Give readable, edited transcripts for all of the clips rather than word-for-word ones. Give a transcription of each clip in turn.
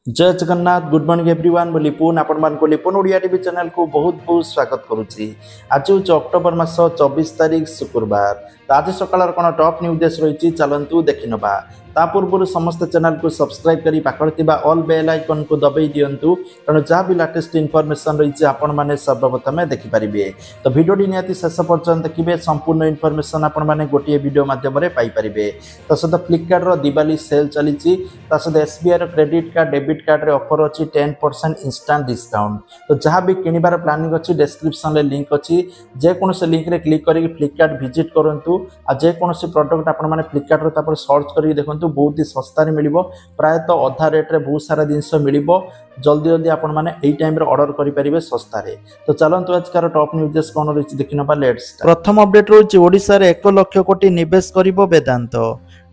जय Jagannath good morning everyone बोली पुन आपण मान को लिपुन ओडिया टीवी चैनल को बहुत बहुत स्वागत करुच्ची। आज हूँ अक्टोबर मास 24 तारीख शुक्रवार। तो आज सकाळ कौन टॉप न्यूज रही चलतु देखि नबा। ता पूर्व समस्त चैनल को सब्सक्राइब करी पाखर ऑल बेल आइकन को दबाई दिंतु कारण जहाँ भी लेटेस्ट इनफॉरमेशन रही आपण मैंने सर्वप्रथम देखिपारे। तो भिडियो निहाती शेष पर्यटन देखिए संपूर्ण इनफॉरमेशन आपण मैंने गोटे वीडियो माध्यम पाइपारे। तो सहित फ्लिपकार्ट दिवाली सेल चली सहित SBI credit card debit card रे ऑफर अच्छी 10% इंस्टांट डिस्काउंट। तो जहाँ भी किणवार प्लानिंग अच्छी डिस्क्रिप्शन में लिंक अच्छी जेकोसी लिंक रे क्लिक करके फ्लिपकार्ट विजिट करूँ आ जेकोसी प्रोडक्ट आपण मैंने फ्लिपकार्ट सर्च करके देखो बहुत ही सस्ता मिल प्रायतः अधा रेट्रे बहुत सारा जिनस मिल जल्दी जल्दी आपण मैंने यही टाइम ऑर्डर करेंगे सस्तार। तो चलतु आजकार टॉप न्यूज कौन रही देखी ना। लेट्स प्रथम अपडेट रही ओडिशा रे 1 लाख कोटी निवेश करिबो वेदांत।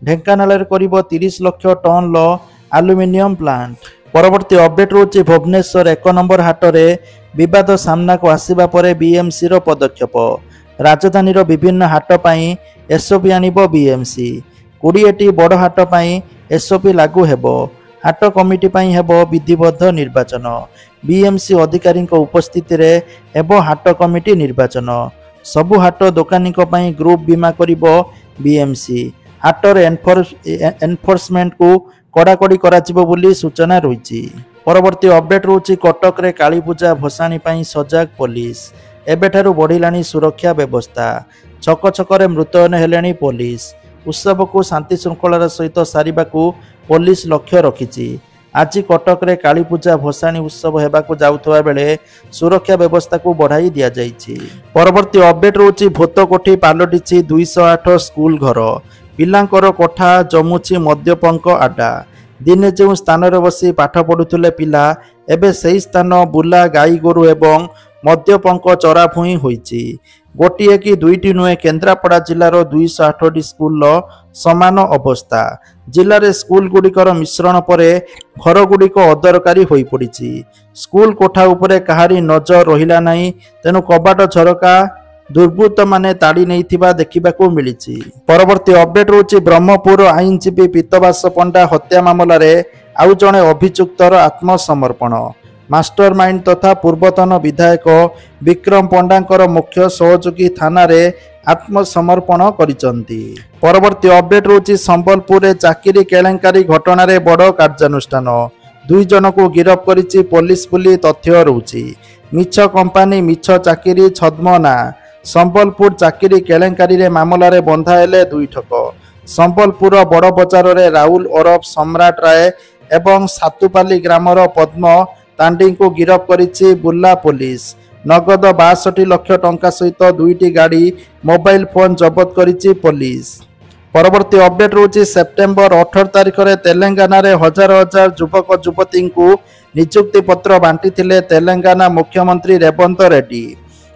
ढेंकानाल रे करिबो 30 लाख टन लो एल्युमिनियम प्लांट। परवर्ती अपडेट रही भुवनेश्वर 1 नंबर हाट रे विवाद सामना को आसीबा परे बीएमसी रो पदक्षेप। राजधानी रो विभिन्न हाट पई एसओपी आनिबो बीएमसी। 20टी बड़ हाट पई एसओपी लागू हेबो। हाट कमिटी पई हेबो विधिबद्ध निर्वाचन। बीएमसी अधिकारी उपस्थिति रे हेबो हाट कमिटी निर्वाचन। सबु हाट दोकानी पई ग्रुप बीमा करिबो बीएमसी। हाटर एनफोर्समेंट को कड़ाकड़ी कराजिबो बोली सूचना रही। परवर्ती अपडेट रही कटक रे काली पूजा भसाणी पई सजग पुलिस। एबेठारु बढ़िलानी सुरक्षा व्यवस्था। छक छकरे मृतयन हेलेनी पुलिस। उत्सव को शांति श्रृंखलार सहित सारिबाकू पुलिस लक्ष्य रखिछि। आज कटक रे काली पूजा भसाणी उत्सव हेबाकू जाउथबा बेले सुरक्षा व्यवस्था को बढ़ाई दिया जाइछि। परवर्ती अपडेट रही भूतकोठी पालटिछि 208 स्कूल घर। पिलांकर कोठा जमुछि मद्यपंक आडा। दिने जो स्थान रे बसी पाठ पढ़ुथिले पिला एबे सही स्थान बुला गाई गोरु एवं मद्यपंक चरा भूई होइछि। गोटिए कि दुईटी नुहे केन्द्रापड़ा जिलार 208 स्कूल समान अवस्था। जिले में स्कूल गुड़िकर मिश्रण पर घर गुड़िक अदरकारी हो पड़ी। स्कूल कोठा उपरे कहारी नजर रहिला नहीं तेणु कबाट झरका दुर्बृत्त माने ताड़ी नहीं देखा मिली। परवर्ती अपडेट रही ब्रह्मपुर आईनजीवी पीतवास पंडा हत्या मामला रे आउ जणे अभियुक्तर आत्मसमर्पण। मास्टर माइंड तथा पूर्वतन विधायक विक्रम पंडांकर मुख्य सहयोगी थाना रे आत्मसमर्पण करिसंती। परवर्ती अपडेट रही संबलपुर चाकरी केलेंकारी घटना रे बड़ कार्यानुष्ठान। 2 जन को गिरफ्त करिछि पुलिस बोली तथ्य रहुछि। मिछ कंपानी मिछ चाकरी छद्मना। संबलपुर चाकरी केलेंकारी रे मामला रे बंधा हेले 2 ठक। संबलपुर बड़ बजार रे राहुल ओरफ सम्राट राय एवं सातुपाली ग्रामर पद्म तांडी को गिरफ्त करिछि बुर्ला पुलिस। नगद 62 लाख टंका सहित 2टी गाड़ी मोबाइल फोन जबत करिछि पुलिस। परवर्ती अपडेट रही सेप्टेम्बर 18 तारिख रे तेलंगाना रे हजार हजार युवक युवती को नियुक्ति पत्र बांटी तेलंगाना मुख्यमंत्री रेवंत रेड्डी।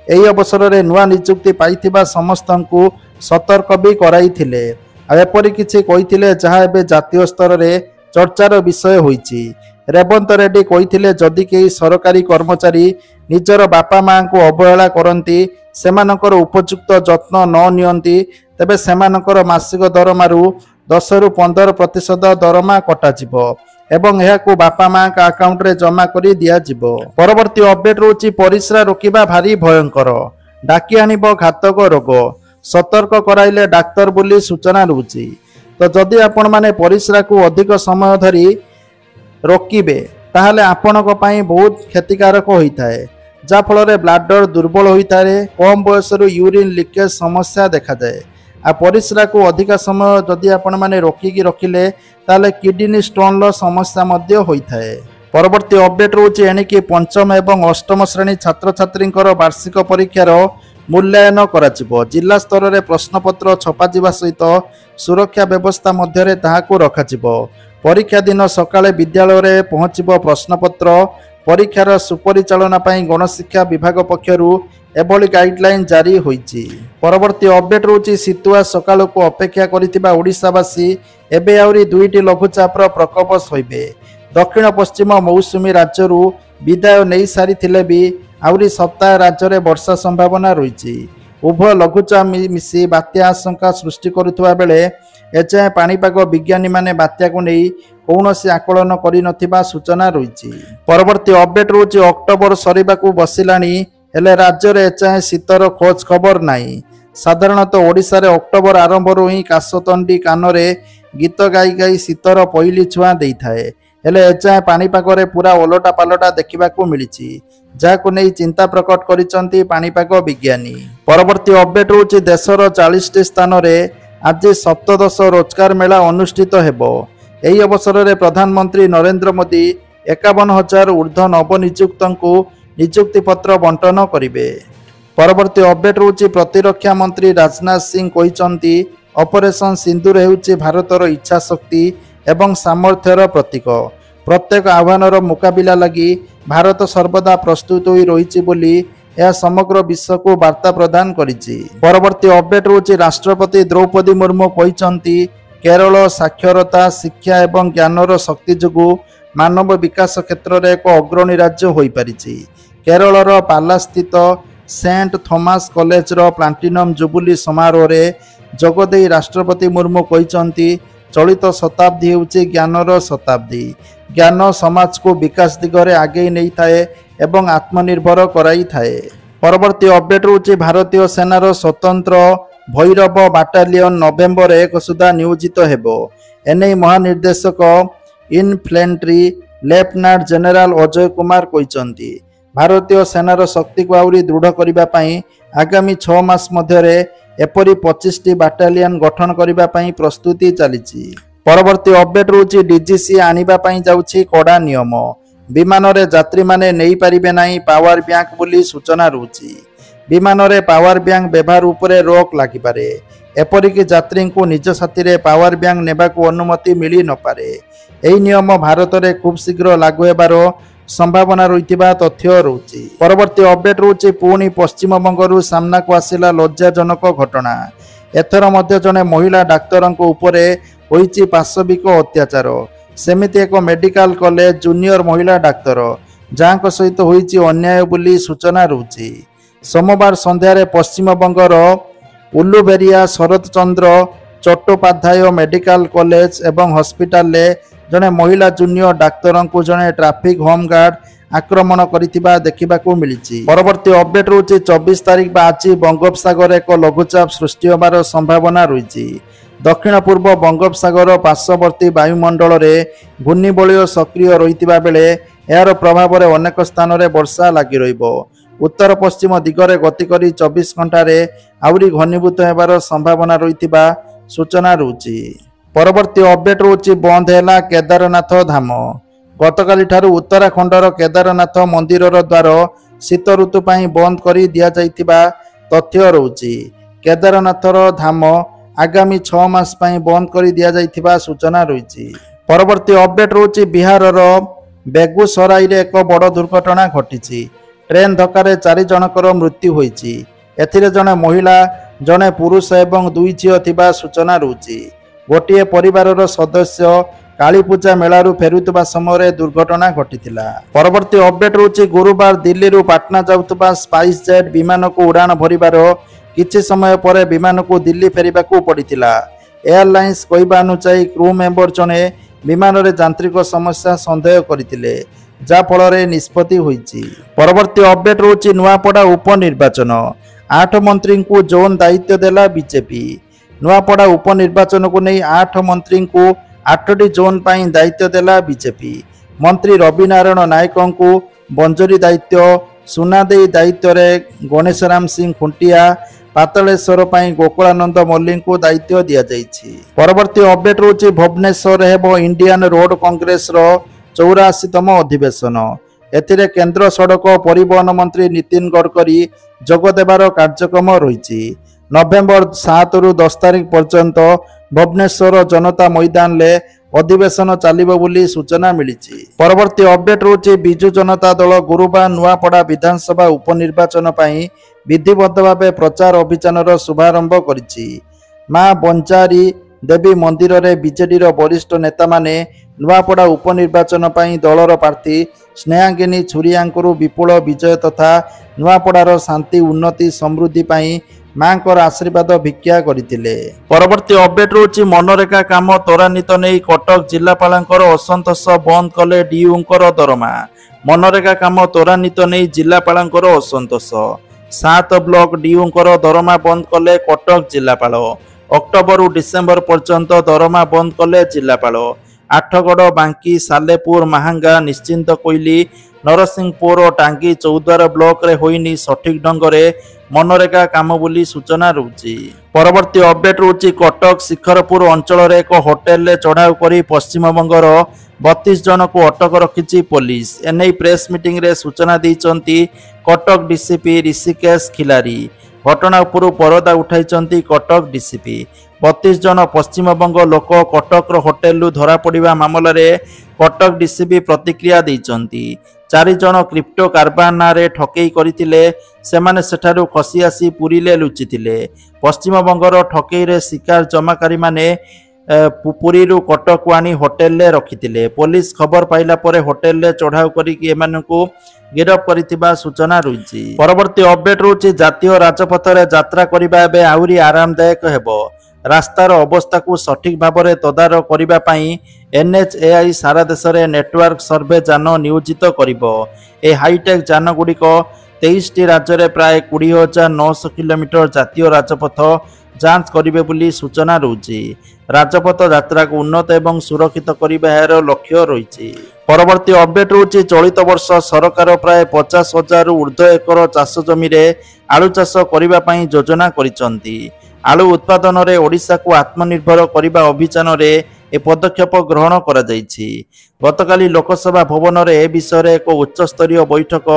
एही अवसर रे नुआ नियुक्ति पाइथिबा समस्त को सतर्क भी कराइथिले। एपरि किछि कहिथिले जहाँ एबे जातीय स्तर रे चर्चार विषय होइछि। रेवंत रेड्डी कहिथिले जदि केही सरकारी कर्मचारी निजर बापा मां को अवहेला करती सेमानकर उपयुक्त जत्न न नियंती तेबे सेमानकर मासिक दरमारू 10 ରୁ 15% दरमा कटाजिबो एवं एहाकू बापा मां का अकाउंट रे जमा करी दिया जिवो। परवर्ती अपडेट रही परिस्रा रोकिबा भारी भयंकर। डाकी आनिबो घातक रोग। सतर्क कराइले डाक्तर बोली सूचना रहुछि। तो जदि आपण माने परिस्रा को अधिक समय धरी रोकिबे ताहले आपणक पई बहुत क्षतिकारक होइथाय। जा फल ब्लाडर दुर्बल होता है। कम बयस यूरिन लीकेज समस्या देखा जाए। आ परिस्रा को अधिक समय जदि आपण माने रोकिकी रखिले ताले किडनी स्टोन लो समस्या मध्य होता है। परवर्ती अपडेट रही एणिकी 5म एवं 8म श्रेणी छात्र छात्री वार्षिक परीक्षार मूल्यांकन कराजिबो। जिला स्तर में प्रश्नपत्र छपाजिबा सहित सुरक्षा व्यवस्था मध्य ताहाकू रखाजिबो। परीक्षा दिन सकाळे विद्यालय रे पहुंचिबो प्रश्नपत्र। परीक्षार सुपरिचालना पई गणशिक्षा विभाग पक्षरु एभली गाइडलाइन जारी होईछि। परवर्ती अपडेट रही शीतुआ सकाळ को अपेक्षा करिथिबा ओडिशावासी एबे आउरी 2टी लघुचापर प्रकोप सहिबे। दक्षिण पश्चिम मौसुमी राज्यरू विदाय नहीं सारी भी आउरी सप्ताह राज्य में वर्षा संभावना रही। उभय लघुचाप मिसी बात्या आशंका सृष्टि करुवा बेले एजाए पाणीपाग विज्ञानी माने बात्या को नहीं कौन आकलन कर सूचना रही। परवर्ती अपडेट रोचे अक्टोबर सरीबाकू बसिलानी हेले राज्य में एजाए शीतर खोज खबर नहीं। साधारणतः ओडिशा रे अक्टोबर आरंभ ही काशतंडी कानरे गीत गाई गाई शीतर पहली छुआ दे थाए हेले एजाए पाणीपाग पूरा ओलटा पालटा देखा मिली जहां नहीं चिंता प्रकट करिसेंती पाणीपाग विज्ञानी। परवर्ती अपडेट रोचे देशर 40 स्थान में आज सप्तदश रोजगार मेला अनुष्ठित हेबो। एही अवसर में प्रधानमंत्री नरेंद्र मोदी 51,000 ऊर्ध्व नवनियुक्त नियुक्ति पत्र बंटन करिवे। परवर्ती अपडेट रोचे प्रतिरक्षा मंत्री राजनाथ सिंह कहिसंती ऑपरेशन सिंदूर हेउची भारतर इच्छा शक्ति एवं सामर्थ्यर प्रतीक। प्रत्येक आह्वानर मुकाबिला लगी भारत सर्वदा प्रस्तुत होई रहिछि बोली यह समग्र विश्व को वार्ता प्रदान करिछि। परवर्ती अपडेट रोचे राष्ट्रपति द्रौपदी मुर्मू कहिसंती केरल साक्षरता शिक्षा एवं ज्ञानर शक्ति जोगु मानव विकास क्षेत्र में एक अग्रणी राज्य होई परिछि। केरलर पाला स्थित सेंट थॉमस कॉलेज रो प्लाटिनम जुबली समारोह रे जोगदे राष्ट्रपति मुर्मू कहिसंती चलित शताब्दी हेउची ज्ञानर शताब्दी। ज्ञान समाज को विकास दिगरे आगे नहीं थाए एवं आत्मनिर्भर कराई थाए। परवर्ती अपडेट रोचे भारतीय सेनार स्वतंत्र भैरव बाटालियन नवेम्बर 1 सुधा नियोजित हेबो। एने महानिर्देशक इनफ्लेंट्री लेफ्टिनेंट जनरल अजय कुमार कहिसंती भारतीय सेनार शक्ति को आउरी दृढ़ करबा पई आगामी 6 मास मध्यरे एपरी 25टी बाटालियन गठन करबा पई प्रस्तुति चलीछि। परवर्ती अपडेट रोची डीजीसी आनिबा पई जाउछि कड़ा नियम। विमान रे यात्री माने नेई परिबे नाही पावर बैंक बोली सूचना रहउछि। विमान रे पावर बैंक व्यवहार उपरे रोक लागि पारे। एपरिक यात्री को निज साथी रे पावर बैंक नेबा को अनुमति मिली न पारे। एही नियम भारत रे खूब शीघ्र लागू हेबारो संभावना रही तथ्य रोचे। परवर्ती अपडेट रोचे पुणी पश्चिम बंगरू सामना को आसिला लज्जाजनक घटना। एथर मध्य जने महिला डाक्तर उपरे होईची पाशविक अत्याचार। सेमिति एक मेडिकल कॉलेज जूनियर महिला डाक्तर जहां सहित होईची अन्याय बोली सूचना रही। सोमवार संध्यारे पश्चिम बंगर उल्लुबेरिया शरद चंद्र चट्टोपाध्याय मेडिकल कॉलेज एवं हॉस्पिटल ले जने महिला जूनियर डाक्तर को जने ट्रैफिक होमगार्ड आक्रमण करिथिबा देखिबाकू मिलिछि। परवर्ती अपडेट रोचे 24 तारिख आज बंगोपसागर एक लघुचाप सृष्टि होबार संभावना रही। दक्षिण पूर्व बंगोपसागर पार्श्ववर्ती वायुमंडल रे घूर्णिबलय सक्रिय रहितिबा बेले यार प्रभाव रे अनेक स्थान रे वर्षा लागि रहिबो। उत्तर पश्चिम दिगरे गति करी 24 घंटा रे आउरी घनीभूत हेबार संभावना रहितिबा सूचना रहुछि। परवर्ती अपडेट रोची बंद है केदारनाथ धाम। गतकाली ठारू उत्तराखंडर केदारनाथ मंदिर द्वार शीत ऋतु बंद कर दि जाइथिबा तथ्य रहुछि। केदारनाथर धाम आगामी 6 मास बंद कर दि जाइथिबा सूचना रही। परवर्ती अपडेट रोची बिहारर बेगूसराई रे एक बड़ दुर्घटना घटी। ट्रेन धक्का 4 जनकर मृत्यु होईछि। एथिरे जने महिला जने पुरुष एवं 2 झील थिबा सूचना रही। गोटे परिवार सदस्य कालीपूजा मेलारू फेरुवा समय दुर्घटना घटी। परवर्ती अपडेट रोचे गुरुवार दिल्ली रू पाटना जाउतबा स्पाइस जेट विमान को उड़ान भरिबार किछि समय पर विमान को दिल्ली फेरिबा को पड़िथिला। एयरलाइंस कहबा अनुसार क्रू मेंबर जने विमान रे यांत्रिक समस्या संदेह करथिले जा फल निष्पत्ति होईछि। परवर्ती अपडेट रोचे नुआपड़ा उपनिर्वाचन 8 मंत्री को जोन दायित्व देला बीजेपी। नुआपड़ा उपनिर्वाचन को नहीं 8 मंत्री को 8टी जोन पर दायित्व देला बीजेपी। मंत्री रवि नारायण नायक को बंजरी दायित्व, सुनादेई दायित्व रे गणेशराम सिंह खुंटिया, पातलेश्वर गोकुलानंद मल्लिक को दायित्व दि जाइछि। परवर्ती अपडेट रोचे भुवनेश्वर हेबो इंडियन रोड कांग्रेस रो 84तम अधिवेशन। एथिरे केंद्र सड़क परिवहन मंत्री नितिन गडकरी जोग देबार कार्यक्रम रही। नवेम्बर 7 रु 10 तारिख पर्यंत भुवनेश्वर जनता मैदान ले अधिवेशन चलिबो बोली सूचना मिली। परवर्ती अपडेट रोचे बिजु जनता दल गुरुवार नुआपड़ा विधानसभा उपनिर्वाचन पई विधिबद्ध भाव प्रचार अभियान शुभारंभ करिछि। मां बंचारी देवी मंदिर रे बीजेडी रो वरिष्ठ नेता माने नुआपड़ा उपनिर्वाचन पई दलर प्रार्थी स्नेहांगिनी छुरियांकुरु विपुल विजय तथा नुआपड़ार शांति उन्नति समृद्धि पई ମାଙ୍କର ଆଶୀର୍ବାଦ ଭିକ୍ଷା କରିଥିଲେ। ପରବର୍ତ୍ତୀ ଅପଡେଟ୍ ରହୁଛି ମନରେଗା କାମ ତ୍ୱରାନ୍ୱିତ ନେଇ କଟକ ଜିଲ୍ଲାପାଳଙ୍କର ଅସନ୍ତୋଷ, ବନ୍ଦ କଲେ ଡିୟୁଙ୍କର ଦରମା। ମନରେଗା କାମ ତ୍ୱରାନ୍ୱିତ ନେଇ ଜିଲ୍ଲାପାଳଙ୍କର ଅସନ୍ତୋଷ। 7 ବ୍ଲକ ଡିୟୁଙ୍କର ଦରମା ବନ୍ଦ କଲେ କଟକ ଜିଲ୍ଲାପାଳ। ଅକ୍ଟୋବରରୁ ଡିସେମ୍ବର ପର୍ଯ୍ୟନ୍ତ ଦରମା ବନ୍ଦ କଲେ ଜିଲ୍ଲାପାଳ। ଆଠଗଡ଼, ବାଙ୍କୀ, ସାଲେପୁର, ମାହାଙ୍ଗା, ନିଶ୍ଚିନ୍ତ କୋଇଲି, ନରସିଂହପୁର ଓ ଟାଙ୍ଗୀ ଚୌଦ୍ୱାର ବ୍ଲକରେ ହୋଇନି ସଠିକ୍ ଢଙ୍ଗରେ ମନରେଗା କାମ ବୋଲି ସୂଚନା ରହୁଛି। ପରବର୍ତ୍ତୀ ଅପଡେଟ୍ ରହୁଛି କଟକ ଶିଖରପୁର ଅଞ୍ଚଳରେ ଏକ ହୋଟେଲରେ ଚଢ଼ାଉ କରି ପଶ୍ଚିମବଙ୍ଗର 32 ଜଣଙ୍କୁ ଅଟକ ରଖିଛି ପୋଲିସ। ଏନେଇ ପ୍ରେସ୍ ମିଟିଂରେ ସୂଚନା ଦେଇଛନ୍ତି କଟକ ଡିସିପି ଋଷିକେଶ ଖିଲାରୀ। ଘଟଣା ଉପରୁ ପରଦା ଉଠାଇଛନ୍ତି କଟକ ଡିସିପି। 32 ଜଣ ପଶ୍ଚିମବଙ୍ଗ ଲୋକ କଟକର ହୋଟେଲରୁ ଧରାପଡ଼ିବା ମାମଲାରେ କଟକ ଡିସିପି ପ୍ରତିକ୍ରିୟା ଦେଇଛନ୍ତି। 4 ଜଣ କ୍ରିପ୍ଟୋ କାରବାର ନାଁରେ ଠକେଇ କରିଥିଲେ। ସେମାନେ ସେଠାରୁ ଖସି ଆସି ପୁରୀରେ ଲୁଚିଥିଲେ। ପଶ୍ଚିମବଙ୍ଗର ଠକେଇରେ ଶିକାର ଜମାକାରୀମାନେ ପୁରୀରୁ କଟକକୁ ଆଣି ହୋଟେଲରେ ରଖିଥିଲେ। ପୋଲିସ ଖବର ପାଇଲା ପରେ ହୋଟେଲରେ ଚଢ଼ାଉ କରିକି ଏମାନଙ୍କୁ ଗିରଫ କରିଥିବା ସୂଚନା ରହିଛି। ପରବର୍ତ୍ତୀ ଅପଡେଟ୍ ରହୁଛି ଜାତୀୟ ରାଜପଥରେ ଯାତ୍ରା କରିବା ଏବେ ଆହୁରି ଆରାମଦାୟକ ହେବ। ରାସ୍ତାର ଅବସ୍ଥାକୁ ସଠିକ୍ ଭାବରେ ତଦାରଖ କରିବା ପାଇଁ NHAI ସାରା ଦେଶରେ ନେଟୱାର୍କ ସର୍ଭେ ଯାନ ନିୟୋଜିତ କରିବ। ଏହି ହାଇଟେକ୍ ଯାନଗୁଡ଼ିକ 23ଟି ରାଜ୍ୟରେ ପ୍ରାୟ 20,900 କିଲୋମିଟର ଜାତୀୟ ରାଜପଥ ଯାଞ୍ଚ କରିବେ ବୋଲି ସୂଚନା ରହୁଛି। ରାଜପଥ ଯାତ୍ରାକୁ ଉନ୍ନତ ଏବଂ ସୁରକ୍ଷିତ କରିବା ଏହାର ଲକ୍ଷ୍ୟ ରହିଛି। ପରବର୍ତ୍ତୀ ଅପଡେଟ୍ ରହୁଛି ଚଳିତ ବର୍ଷ ସରକାର ପ୍ରାୟ 50,000ରୁ ଉର୍ଦ୍ଧ୍ୱ ଏକର ଚାଷ ଜମିରେ ଆଳୁ ଚାଷ କରିବା ପାଇଁ ଯୋଜନା କରିଛନ୍ତି। ଆଳୁ ଉତ୍ପାଦନରେ ଓଡ଼ିଶାକୁ ଆତ୍ମନିର୍ଭର କରିବା ଅଭିଯାନରେ ଏ ପଦକ୍ଷେପ ଗ୍ରହଣ କରାଯାଇଛି। ଗତକାଲି ଲୋକସଭା ଭବନରେ ଏ ବିଷୟରେ ଏକ ଉଚ୍ଚସ୍ତରୀୟ ବୈଠକ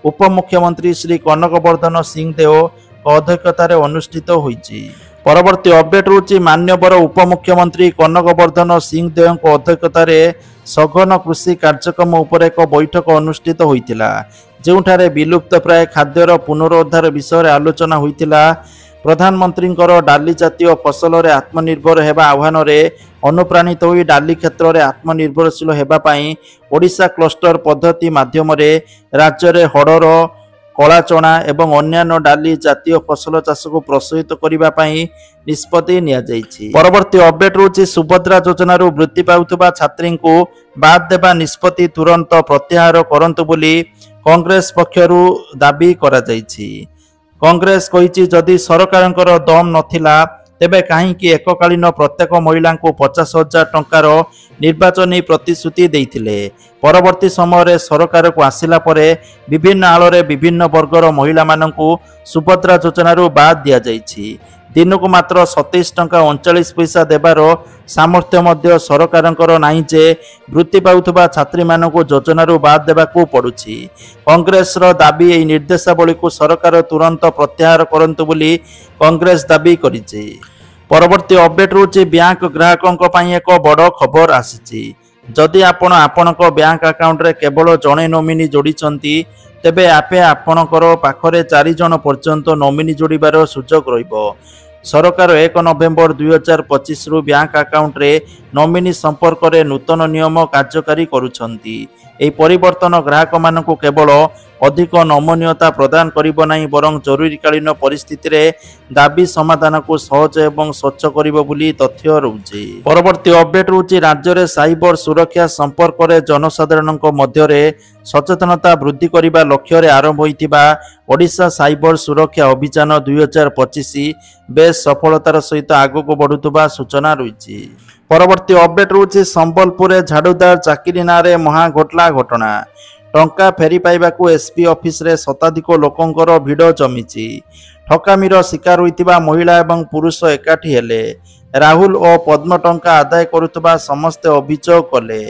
ଉପମୁଖ୍ୟମନ୍ତ୍ରୀ ଶ୍ରୀ କନକବର୍ଦ୍ଧନ ସିଂହଦେଓଙ୍କ ଅଧ୍ୟକ୍ଷତାରେ ଅନୁଷ୍ଠିତ ହୋଇଛି। ପରବର୍ତ୍ତୀ ଅପଡେଟ୍ ରହୁଛି ମାନ୍ୟବର ଉପମୁଖ୍ୟମନ୍ତ୍ରୀ କନକବର୍ଦ୍ଧନ ସିଂହଦେଓଙ୍କ ଅଧ୍ୟକ୍ଷତାରେ ସଘନ କୃଷି କାର୍ଯ୍ୟକ୍ରମ ଉପରେ ଏକ ବୈଠକ ଅନୁଷ୍ଠିତ ହୋଇଥିଲା, ଯେଉଁଠାରେ ବିଲୁପ୍ତ ପ୍ରାୟ ଖାଦ୍ୟର ପୁନରୁଦ୍ଧାର ବିଷୟରେ ଆଲୋଚନା ହୋଇଥିଲା। ପ୍ରଧାନମନ୍ତ୍ରୀଙ୍କର ଡାଲି ଜାତୀୟ ଫସଲରେ ଆତ୍ମନିର୍ଭର ହେବା ଆହ୍ୱାନରେ ଅନୁପ୍ରାଣିତ ହୋଇ ଡାଲି କ୍ଷେତ୍ରରେ ଆତ୍ମନିର୍ଭରଶୀଳ ହେବା ପାଇଁ ଓଡ଼ିଶା କ୍ଲଷ୍ଟର ପଦ୍ଧତି ମାଧ୍ୟମରେ ରାଜ୍ୟରେ ହଡ଼ର, କଳା ଚଣା ଏବଂ ଅନ୍ୟାନ୍ୟ ଡାଲି ଜାତୀୟ ଫସଲ ଚାଷକୁ ପ୍ରୋତ୍ସାହିତ କରିବା ପାଇଁ ନିଷ୍ପତ୍ତି ନିଆଯାଇଛି। ପରବର୍ତ୍ତୀ ଅପଡେଟ୍ ରହୁଛି ସୁଭଦ୍ରା ଯୋଜନାରୁ ବୃତ୍ତି ପାଉଥିବା ଛାତ୍ରୀଙ୍କୁ ବାଦ୍ ଦେବା ନିଷ୍ପତ୍ତି ତୁରନ୍ତ ପ୍ରତ୍ୟାହାର କରନ୍ତୁ ବୋଲି କଂଗ୍ରେସ ପକ୍ଷରୁ ଦାବି କରାଯାଇଛି। କଂଗ୍ରେସ କହିଛି ଯଦି ସରକାରଙ୍କର ଦମ୍ ନଥିଲା ତେବେ କାହିଁକି ଏକକାଳୀନ ପ୍ରତ୍ୟେକ ମହିଳାଙ୍କୁ 50,000 ଟଙ୍କାର ନିର୍ବାଚନୀ ପ୍ରତିଶ୍ରୁତି ଦେଇଥିଲେ। ପରବର୍ତ୍ତୀ ସମୟରେ ସରକାରକୁ ଆସିଲା ପରେ ବିଭିନ୍ନ ଆଳରେ ବିଭିନ୍ନ ବର୍ଗର ମହିଳାମାନଙ୍କୁ ସୁଭଦ୍ରା ଯୋଜନାରୁ ବାଦ୍ ଦିଆଯାଇଛି। ଦିନକୁ ମାତ୍ର 27 ଟଙ୍କା 39 ପଇସା ଦେବାର ସାମର୍ଥ୍ୟ ମଧ୍ୟ ସରକାରଙ୍କର ନାହିଁ ଯେ ବୃତ୍ତି ପାଉଥିବା ଛାତ୍ରୀମାନଙ୍କୁ ଯୋଜନାରୁ ବାଦ୍ ଦେବାକୁ ପଡ଼ୁଛି। କଂଗ୍ରେସର ଦାବି ଏହି ନିର୍ଦ୍ଦେଶାବଳୀକୁ ସରକାର ତୁରନ୍ତ ପ୍ରତ୍ୟାହାର କରନ୍ତୁ ବୋଲି କଂଗ୍ରେସ ଦାବି କରିଛି। ପରବର୍ତ୍ତୀ ଅପଡେଟ୍ ରହୁଛି ବ୍ୟାଙ୍କ ଗ୍ରାହକଙ୍କ ପାଇଁ ଏକ ବଡ଼ ଖବର ଆସିଛି। ଯଦି ଆପଣ ଆପଣଙ୍କ ବ୍ୟାଙ୍କ ଆକାଉଣ୍ଟରେ କେବଳ ଜଣେ ନୋମିନି ଯୋଡ଼ିଛନ୍ତି ତେବେ ଆପେ ଆପଣଙ୍କର ପାଖରେ 4 ଜଣ ପର୍ଯ୍ୟନ୍ତ ନୋମିନି ଯୋଡ଼ିବାର ସୁଯୋଗ ରହିବ। ସରକାର 1 ନଭେମ୍ବର 2025ରୁ ବ୍ୟାଙ୍କ ଆକାଉଣ୍ଟରେ ନୋମିନି ସମ୍ପର୍କରେ ନୂତନ ନିୟମ କାର୍ଯ୍ୟକାରୀ କରୁଛନ୍ତି। ଏହି ପରିବର୍ତ୍ତନ ଗ୍ରାହକମାନଙ୍କୁ କେବଳ ଅଧିକ ନମନୀୟତା ପ୍ରଦାନ କରିବ ନାହିଁ, ବରଂ ଜରୁରୀକାଳୀନ ପରିସ୍ଥିତିରେ ଦାବି ସମାଧାନକୁ ସହଜ ଏବଂ ସ୍ୱଚ୍ଛ କରିବ ବୋଲି ତଥ୍ୟ ରହୁଛି। ପରବର୍ତ୍ତୀ ଅପଡେଟ୍ ରହୁଛି ରାଜ୍ୟରେ ସାଇବର ସୁରକ୍ଷା ସମ୍ପର୍କରେ ଜନସାଧାରଣଙ୍କ ମଧ୍ୟରେ ସଚେତନତା ବୃଦ୍ଧି କରିବା ଲକ୍ଷ୍ୟରେ ଆରମ୍ଭ ହୋଇଥିବା ଓଡ଼ିଶା ସାଇବର ସୁରକ୍ଷା ଅଭିଯାନ 2025 ବେଶ୍ ସଫଳତାର ସହିତ ଆଗକୁ ବଢ଼ୁଥିବା ସୂଚନା ରହିଛି। ପରବର୍ତ୍ତୀ ଅପଡେଟ୍ ରହୁଛି ସମ୍ବଲପୁରରେ ଝାଡ଼ୁଦାର ଚାକିରି ନାଁରେ ମହା ଘଟଣା। ଟଙ୍କା ଫେରି ପାଇବାକୁ ଏସ୍ପି ଅଫିସରେ ଶତାଧିକ ଲୋକଙ୍କର ଭିଡ଼ ଜମିଛି। ଠକାମିର ଶିକାର ହୋଇଥିବା ମହିଳା ଏବଂ ପୁରୁଷ ଏକାଠି ହେଲେ। ରାହୁଲ ଓ ପଦ୍ମ ଟଙ୍କା ଆଦାୟ କରୁଥିବା ସମସ୍ତେ ଅଭିଯୋଗ କଲେ।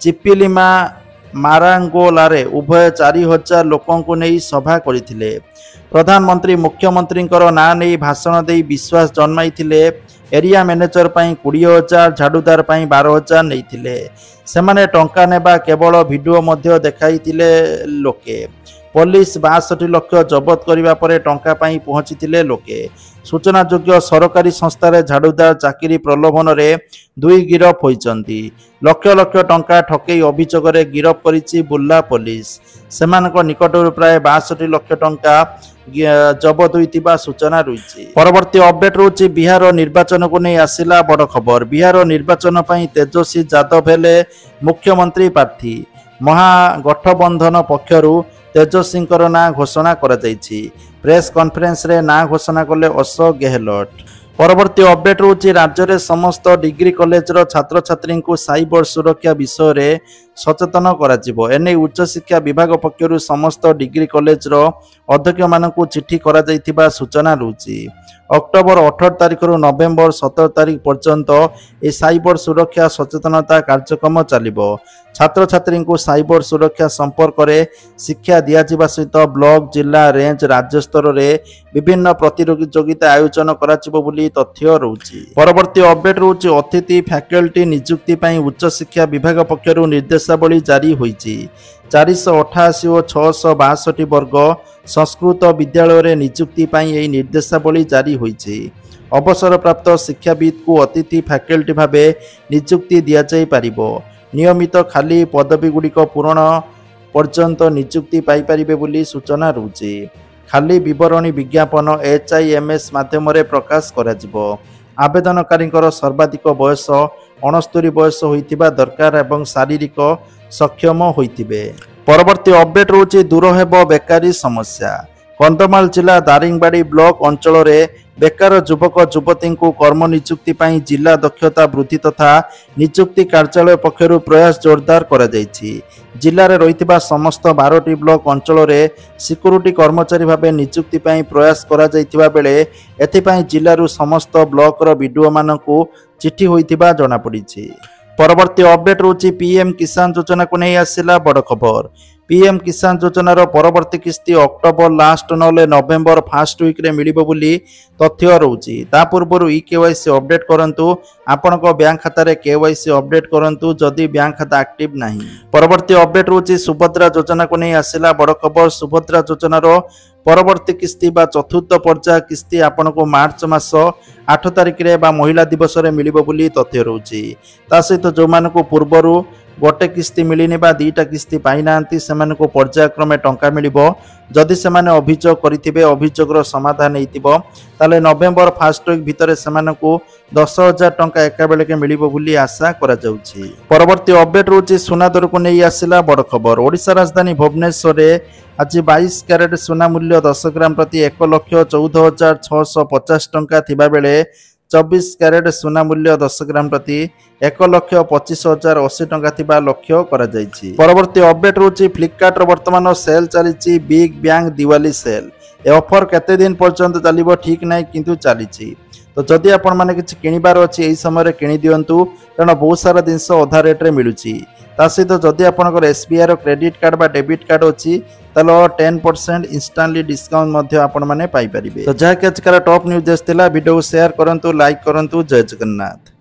ଚିପିଲିମା ମାରାଙ୍ଗୋଲାରେ ଉଭୟ 4,000 ଲୋକଙ୍କୁ ନେଇ ସଭା କରିଥିଲେ। ପ୍ରଧାନମନ୍ତ୍ରୀ ମୁଖ୍ୟମନ୍ତ୍ରୀଙ୍କର ନାଁ ନେଇ ଭାଷଣ ଦେଇ ବିଶ୍ୱାସ ଜନ୍ମାଇଥିଲେ। ଏରିଆ ମ୍ୟାନେଜର ପାଇଁ 20,000, ଝାଡ଼ୁଦାର ପାଇଁ 12,000 ନେଇଥିଲେ। ସେମାନେ ଟଙ୍କା ନେବା କେବଳ ଭିଡ଼ିଓ ମଧ୍ୟ ଦେଖାଇଥିଲେ ଲୋକେ। ପୋଲିସ 62 ଲକ୍ଷ ଜବତ କରିବା ପରେ ଟଙ୍କା ପାଇଁ ପହଞ୍ଚିଥିଲେ ଲୋକେ। सूचनायोग्य सरकारी संस्थार झाड़ूदार चाकरी प्रलोभन में 2 गिरफ होइचंती। लक्ष लक्ष टंका ठकई अभियोग गिरफ करिछि बुर्ला पुलिस। सेमानक निकटरू प्राय 62 लाख टंका जबत होइतिबा सूचना रही। परवर्ती अपडेट रही बिहार निर्वाचन को नहीं आसिला बड़ खबर। बिहार निर्वाचन पई तेजस्वी यादव हेले मुख्यमंत्री प्रार्थी। महागठबंधन पक्षरु तेजस्वी ना घोषणा करा जायछि। प्रेस कॉन्फ्रेंस रे ना घोषणा कले अशोक गहलोत। परवर्ती अपडेट रही राज्य में समस्त डिग्री कॉलेज छात्र छात्री को साइबर सुरक्षा विषय में सचेतन करा एने उच्च शिक्षा विभाग पक्षरु समस्त डिग्री कॉलेज अध्यक्ष मानकु चिठी करा जायतिबा सूचना रही। अक्टोबर 18 तारिख रु नवेम्बर 17 तारिख पर्यंत ए साइबर सुरक्षा सचेतनता कार्यक्रम चलिबो। छात्र छात्री को साइबर सुरक्षा संपर्क में शिक्षा दियाजिबा सहित ब्लॉक जिला रेंज राज्य स्तर में विभिन्न प्रतियोगिता आयोजन कराजिबो बोली तथ्य रही। परवर्ती अपडेट रही अतिथि फैकल्टी नियुक्ति पई उच्च शिक्षा विभाग पक्षरु निर्देशावली जारी होईछि। 488 और 662 वर्ग संस्कृत विद्यालय रे नियुक्ति पई एही निर्देशावली जारी होईछि। अवसर प्राप्त शिक्षाविद को अतिथि फैकल्टी भावे नियुक्ति दिया जाई पारिबो। नियमित खाली पदवी गुड़िक पूरण पर्यंत नियुक्ति पाई पारिबे बोली सूचना रही। खाली विवरणी विज्ञापन HIMS माध्यम प्रकाश कराजिबो। आवेदनकारी सर्वाधिक बयस 69 बयस होइतिबा दरकार एवं शारीरिक सक्षम होइतिबे। परवर्ती अपडेट रही दूर हेबो बेकारी समस्या। कंधमाल जिला दारिंगबाड़ी ब्लॉक अंचल में बेकार युवक युवती को कर्म नियुक्ति पई जिला दक्षता वृद्धि तथा नियुक्ति कार्यालय पक्षरु प्रयास जोरदार करा जायछि। जिले में रही समस्त 12टी ब्लॉक अंचल में सिक्यूरिटी कर्मचारी भाव नियुक्ति पई प्रयास करा जायतिबा बेले एथिपई जिल्लारू समस्त ब्लॉक वीडियो मानकु चिठी होइतिबा जणा पड़िछि। परवर्ती अपडेट रही पीएम किसान योजना को नहीं आसिला बड़ खबर। पीएम किसान योजनार परवर्ती किस्ती अक्टोबर लास्ट नले नवेम्बर फास्ट वीक रे मिलिबो बोली तथ्य रहुछि। ता पूर्व केवाईसी अपडेट करंतु। आपनक बैंक खाता रे केवाईसी अपडेट करंतु जदि बैंक खाता एक्टिव नहीं। परवर्ती अपडेट रहुछि सुभद्रा योजना को नहीं आसिला बड़ खबर। सुभद्रा योजनार परवर्ती किस्ती बा चतुर्थ पर्याय किस्ती आपनक मार्च मास 8 तारिख रे बा महिला दिवस रे मिलिबो बोली तथ्य रहुछि। ता सहित जो मानकु पूर्वरु गोटे किस्ती मिलनी बा 2टा किस्ती पाई नांती सेमान को पर्यायक्रमे टंका मिलिबो। जदि सेमाने अभियोग करिथिबे अभियोगर समाधान हेतिबो ताले नवेम्बर फास्ट वीक भितरे सेमान को 10,000 टंका एका बेलके मिलिबो बोली आशा करा जाउछि। परवर्ती अपडेट रहुछि सुना दर को नहीं आसिला बड़ खबर। ओडिशा राजधानी भुवनेश्वर रे आज 22 कैरेट सुना मूल्य 10 ग्राम प्रति 1,14,650 टंका थिबा बेले 24 कैरेट सुना मूल्य 10 ग्राम प्रति 1,25,080 टंका थिबा लक्ष्य करा जायछि। परवर्ती अपडेट रहुछि फ्लिपकार्ट वर्तमान सेल चलिछि बिग बैंग दिवाली सेल। ए ऑफर केते दिन पर्यंत चलिबो ठीक नाही किंतु चलिछि। तो जदि आपण माने किछि किनिबार अछि एही समय रे किनि दियंतु कारण बहुत सारा जिंस अधा रेट रे मिलुछि। ता सहित जदि आपनकर SBI रो क्रेडिट कार्ड बा डेबिट कार्ड अछि तालो 10% इंस्टेंटली डिस्काउंट मध्ये आपण माने पाई परिबे। तो जहा के आज का टॉप न्यूज़ देस्तिला वीडियो को शेयर करंतु लाइक करंतु। जय जगन्नाथ।